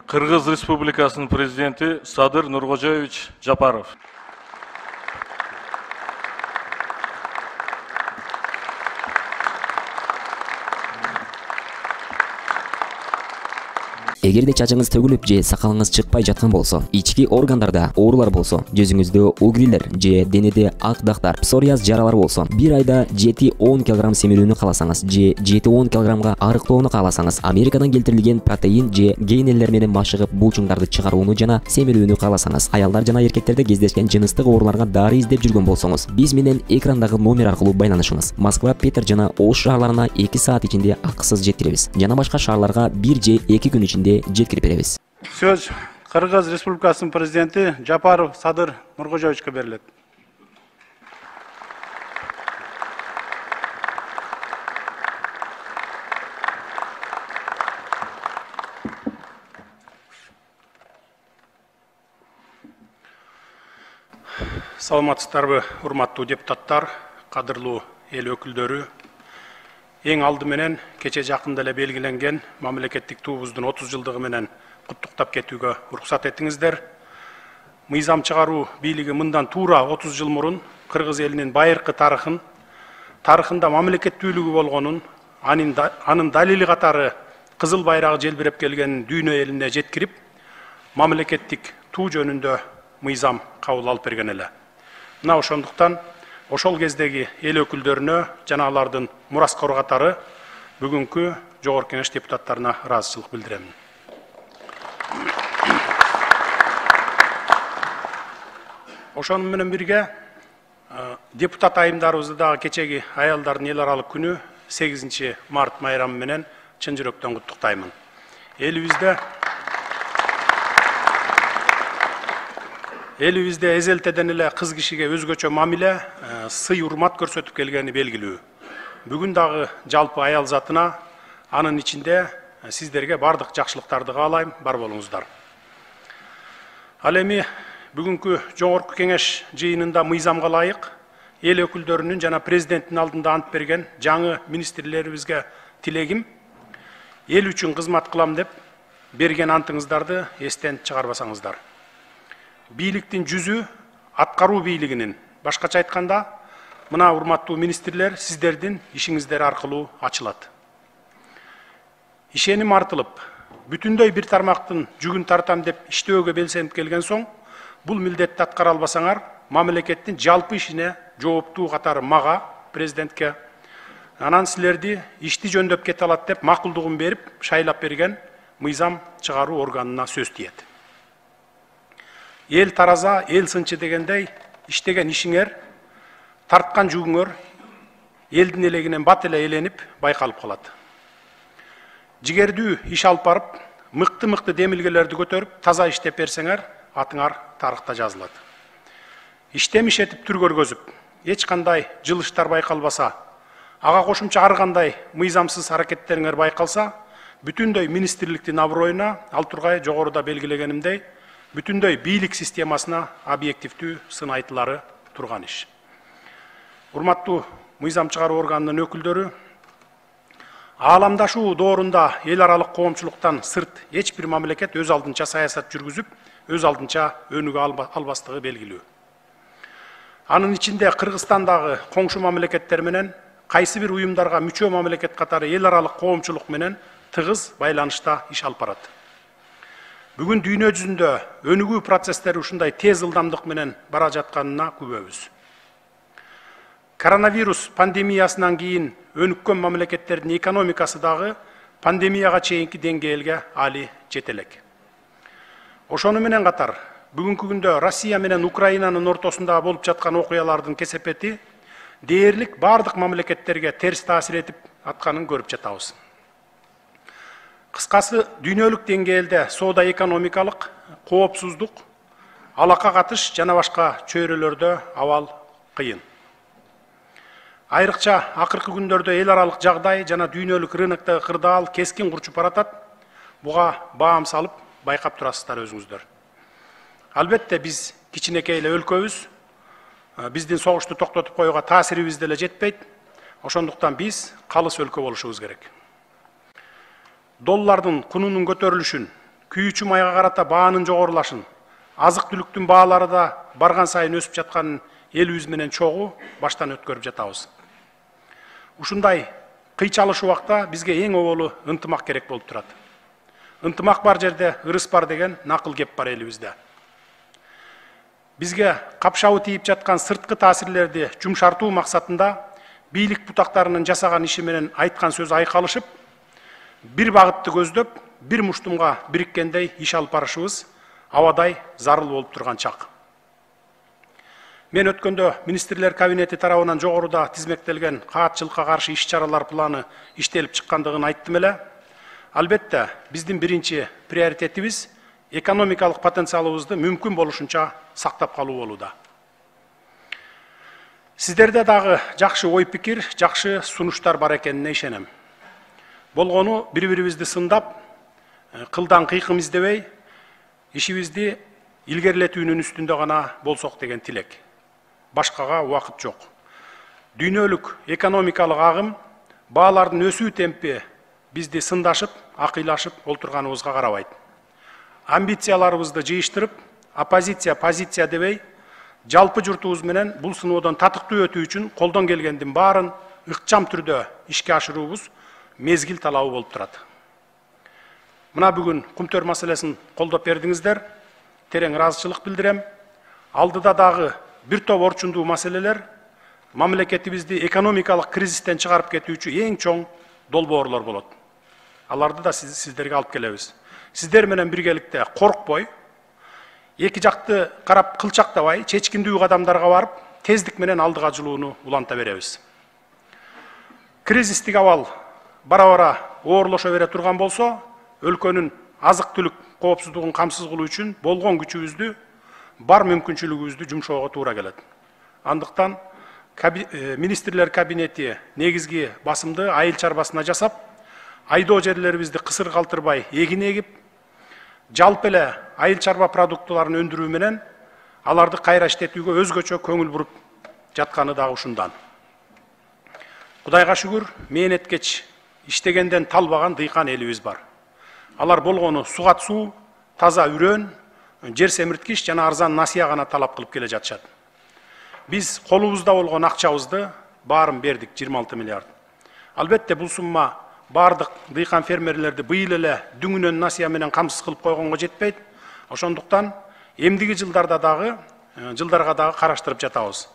Кыргыз Республикасынын президенти Садыр Нуркожоевич Жапаров. Эгерде чачыңыз төгүлүп же сакалыңыз чыкпай жаткан болсо, ички органдарда оорулар болсо, жүзүңүздө угрилер же денеде ак дактар, псориаз жаралар болсо, бир айда 7-10 кг семирүүнү кааласаңыз же 7-10 кг арыктоону кааласаңыз, Америкадан келтирилген протеин же гейнерлер менен машыгып булчуңдарды чыгарууну жана семирүүнү кааласаңыз, аялдар жана эркектерде кездешкен жыныстык ооруларга дары издеп жүргөн болсоңуз, биз менен экрандагы номер аркылуу байланышыңыз. Москва, Питер жана Ош шаарларына 2 саат ичинде акысыз жеткиребиз. Жана башка шаарларга 1 же 2 күн ичинде жеткирип беребиз. Сөз Кыргыз Республикасынын президенти Жапаров Садыр Нуркожоевичке берилет. Саламатсыздарбы, урматтуу депутаттар, кадырлуу эл өкүлдөрү. Эң алды менен кече жакында эле белгиленген мамлекеттик туубуздун 30 жылдыгы менен куттуктап кетүүгө уруксат этиңиздер. Мыйзам чыгаруу бийлиги мындан туура 30 жыл мурун кыргыз элинин байыркы тарыхында мамлекеттүүлүгү болгонун, анын далили катары кызыл байрагы желбиреп келгенин дүйнө элине жеткирип, мамлекеттик туу жөнүндө мыйзам кабыл алып берген эле. Мына ошондуктан ошол кездеги эл өкүлдөрүнө жана алардын мураскору катары бүгүнкү Жогорку Кеңеш депутаттарына ыраазычылык билдирем. Ошону менен бирге депутат айымдарыбызды дагы кечеги аялдардын эл аралык күнү 8 март майрамы менен чын жүрөктөн куттуктаймын. Элибизде эзелтеден эле кыз кишиге өзгөчө мамиле, сый урмат көрсөтүп келгени белгилүү. Бүгүн дагы жалпы аял затына, анын ичинде сиздерге бардык жакшылыктарды каалайм, бар болуңуздар. Ал эми бүгүнкү Жогорку Кеңеш жыйынында мыйзамга ылайык эл өкүлдөрүнүн жана президенттин алдында ант берген жаңы министрлерибизге тилегим, эл үчүн кызмат кылам деп берген антыңыздарды эстен чыгарбасаңыздар. Бийликтин жүзү аткаруу бийлигинин, башкача айтканда, мына урматтуу министрлер сиздердин ишиңиздер аркылуу ачылат. Ишеним артылып, бүтүндөй бир тармактын жүгүн тартам деп иштөөгө белсенип келген соң, бул милдетти аткара албасаңар, мамлекеттин жалпы ишине жооптуу катары мага, президентке, анан силерди ишти жөндөп кете алат деп макулдугун берип, шайлап берген мыйзам чыгаруу органына сөз тиет. Ел тараза, ел сынчы дегендей, иштеген ишиңер, тарткан жүгүңөр, элдин элегинен бат эле эленип байкалып калат. Жигердүү иш алып барып, мыкты демилгелерди көтөрүп, таза иштеп берсеңер, атыңар тарыхта жазылат. Иштемиш этип түр көргөзүп, эч кандай жылыштар байкалбаса, ага кошумча ар кандай мыйзамсыз аракеттериңер байкалса, бүтүндөй министрликтин аброюна, ал тургай жогоруда белгилегенимдей, бүтүндөй бийлик системасына объективдүү сын айтылары турган иш. Урматтуу мыйзам чыгаруу органынын өкүлдөрү, ааламдашуу доорунда эл аралык коомчулуктан сырт эч бир мамлекет өз алдынча саясат жүргүзүп, өз алдынча өнүгө албастыгы белгилүү. Анын ичинде Кыргызстандагы коңшу мамлекеттер менен кайсы бир уюмдарга мүчө мамлекет катары эл аралык коомчулук менен тыгыз байланышта иш алып барат. Бүгүн дүйнө жүзүндө өнүгүү процесстери ушундай тез ылдамдык менен бара жатканына күбөбүз. Коронавирус пандемиясынан кийин өнүккөн мамлекеттердин экономикасы дагы пандемияга чейинки деңгээлге али жете элек. Ошону менен катар, бүгүнкү күндө Россия менен Украинанын ортосунда болуп жаткан окуялардын кесепети дээрлик бардык мамлекеттерге терс таасир этип атканын көрүп жатабыз. Кыскасы, дүйнөлүк деңгээлде соода экономикалык, коопсуздук, алака катыш жана башка чөйрөлөрдө абал кыйын. Айрыкча акыркы күндөрдө эл аралык жагдай жана дүйнөлүк рыноктогу кырдаал кескин курчуп баратат. Буга баам салып байкап турасыздар өзүңүздөр. Албетте биз кичинекей эле өлкөбүз, биздин согушту токтотуп коюуга таасирибиз деле жетпейт. Ошондуктан биз калыс өлкө болушубуз керек. Доллардын кунунун көтөрүлүшүн, күйүүчү майга карата баанын жогорулашын, азык түлүктүн баалары да барган сайын өсүп жатканын элибиз менен чогуу баштан өткөрүп жатабыз. Ушундай кыйчалыш убакта бизге эң оболу ынтымак керек болуп турат. Ынтымак бар жерде ырыс бар деген накыл кеп бар элибизде. Бизге капшабы тийип жаткан сырткы таасирлерди жумшартуу максатында бийлик бутактарынын жасаган иши менен айткан сөз айкалышып, бир багытты көздөп, бир муштумга бириккендей иш алып барышыбыз абадай зарыл болуп турган чак. Мен өткөндө министрлер кабинети тарабынан жогоруда тизмектелген каатчылыкка каршы иш-чаралар планы иштелип чыккандыгын айттым эле. Албетте, биздин биринчи приоритетибиз экономикалык потенциалыбызды мүмкүн болушунча сактап калуу болууда. Сиздерде дагы жакшы ой пикир, жакшы сунуштар бар экенине ишенем. Болгону бири-бирибизди сындап, кылдан кыйкым издебей, ишибизди илгерилетүүнүн үстүндө гана болсок деген тилек. Башкага убакыт жок. Дүйнөлүк экономикалык агым, баалардын өсүү темпи бизди сындашып, акыйлашып олтурганыбызга карабайт. Амбицияларыбызды жыйыштырып, позиция дебей, жалпы журтубуз менен бул сыноодон татыктуу өтүү үчүн колдон келгендин баарын ыкчам түрдө ишке ашыруубуз мезгил талабы болуп турат. Мына бүгүн кумтөр маселесин колдоп бердиңиздер, терең ыраазычылык билдирем. Алдыда дагы бир топ орчундуу маселелер мамлекетибизди экономикалык кризистен чыгарып кетүүчү эң чоң долбоорлор болот. Аларды да сиздерге алып келебиз. Сиздер менен биргеликте коркпой, эки жакты карап кылчактабай, чечкиндүү кадамдарга барып, тездик менен алдыга жылууну уланта беребиз. Кризистик абал бара-бара оорлошо бере турган болсо, өлкөнүн азык-түлүк коопсуздугун камсыз кылуу үчүн болгон күчүбүздү, бар мүмкүнчүлүгүбүздү жумшоого туура келет. Андыктан министрлер кабинети негизги басымды айыл чарбасына жасап, айдоо жерлерибизди кысыр калтырбай эгин эгип, жалпы эле айыл чарба продуктыларын өндүрүү менен аларды кайра иштетүүгө өзгөчө көңүл буруп жатканы дагы ушундан. Кудайга шүгүр, мээнеткеч иштегенден талбаган дыйкан элибиз бар. Алар болгону сугат суу, таза үрөн, жер семирткич жана арзан насыя гана талап кылып келе жатышат. Биз колубузда болгон акчабызды баарын бердик, 26 миллиард. Албетте бул сумма бардык дыйкан фермерлерди быйыл эле дүңүнөн насыя менен камсыз кылып койгонго жетпейт. Ошондуктан эмдиги жылдарга дагы караштырып жатабыз.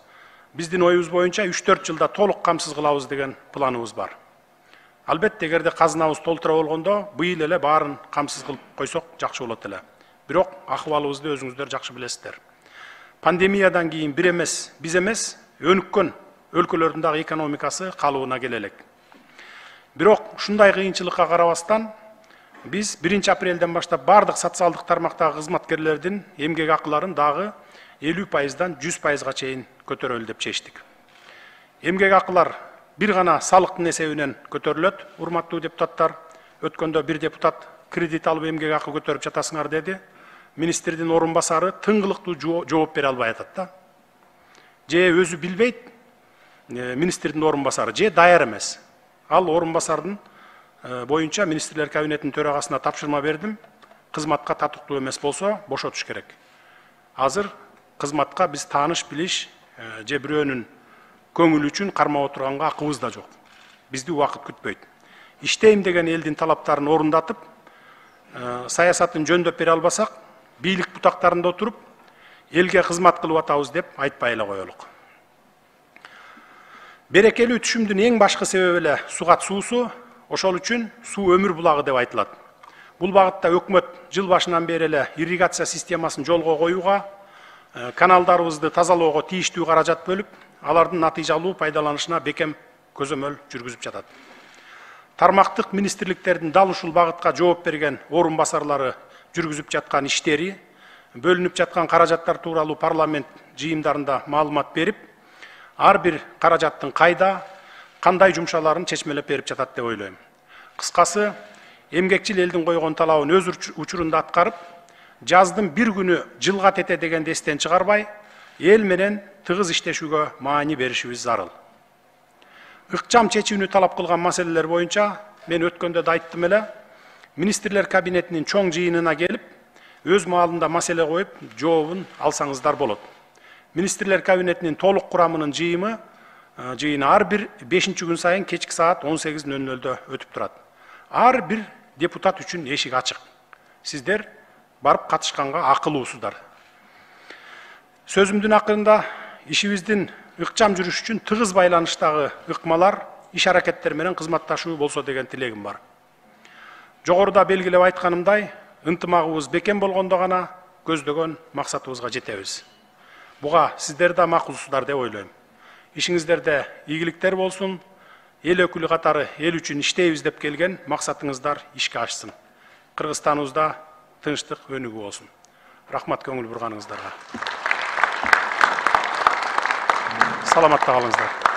Биздин оюбуз боюнча 3-4 жылда толук камсыз кылабыз деген планыбыз бар. Албетте эгерде казынабыз толтура болгондо быйыл эле баарын камсыз кылып койсок жакшы болот эле. Бирок акыбалыбызды өзүңүздөр жакшы билесиздер. Пандемиядан кийин биз эмес, өнүккөн өлкөлөрдүн дагы экономикасы калыбына келе элек. Бирок ушундай кыйынчылыкка карабастан биз 1 апрелден баштап бардык социалдык тармактагы кызматкерлердин эмгек акыларын дагы 50%-дан 100%-га чейин көтөрөлү деп чечтик. Эмгек акылар бир гана салыктын эсебинен көтөрүлөт, урматтуу депутаттар. Өткөндө бир депутат кредит алып эмгек акы көтөрүп жатасыңар деди. Министрдин орун басары тыңгылыктуу жооп бере албай атат да. Же өзү билбейт, министрдин орун басары, же даяр эмес. Ал орун басардын боюнча министрлер кабинетинин төрагасына тапшырма бердим. Кызматка татыктуу эмес болсо бошотуш керек. Азыр кызматка биз тааныш билиш же бирөөнүн көңүлү үчүн кармап отурганга акыбыз да жок. Бизди убакыт күтпөйт. Иштейм деген элдин талаптарын орундатып, саясатын жөндөп бере албасак, бийлик бутактарында отуруп, элге кызмат кылып атабыз деп айтпай эле коелук. Берекелүү түшүмдүн эң башкы себеби эле сугат суусу, ошол үчүн суу өмүр булагы деп айтылат. Бул багытта өкмөт жыл башынан бери эле ирригация системасын жолго коюуга, каналдарыбызды тазалоого тийиштүү каражат бөлүп, алардын натыйжалуу пайдаланышына бекем көзөмөл жүргүзүп жатат. Тармактык министрликтердин дал ушул багытка жооп берген орун басарлары жүргүзүп жаткан иштери, бөлүнүп жаткан каражаттар тууралуу парламент жыйындарында маалымат берип, ар бир каражаттын кайда, кандай жумшаларын чечмелеп берип жатат деп ойлойм. Кыскасы, эмгекчил элдин койгон талабын өз учурунда аткарып, жаздын бир күнү жылга тете дегенди эстен чыгарбай, эл менен тыгыз иштешүүгө маани беришибиз зарыл. Ыкчам чечүүнү талап кылган маселелер боюнча мен өткөндө да айттым эле, Министрлер кабинетinin чоң жыйынына келип, өз маалында маселе коюп, жообун алсаңыздар болот. Министрлер кабинетinin толук курамынын жыйыны ар бир 5-чи күн сайын кечки саат 18:00-дө өтүп турат. Ар бир депутат үчүн эшик ачык. Сиздер барып катышканга акылуусуздар. Сөзүмдүн акырында ишибиздин ыкчам жүрүш үчүн тыгыз байланыштагы ыкмалар, иш аракеттер менен кызматташуу болсо деген тилегим бар. Жогоруда белгилеп айтканымдай, ынтымагыбыз бекем болгондо гана көздөгөн максатыбызга жетебиз. Буга сиздер да макулсуздар деп ойлойм. Ишиңиздерде ийгиликтер болсун, эл өкүлү катары эл үчүн иштейбиз деп келген максатыңыздар ишке ашсын. Кыргызстаныбызда тынчтык өнүгүү болсун. Рахмат көңүл бурганыңыздарга. Саламатта калыңыздар.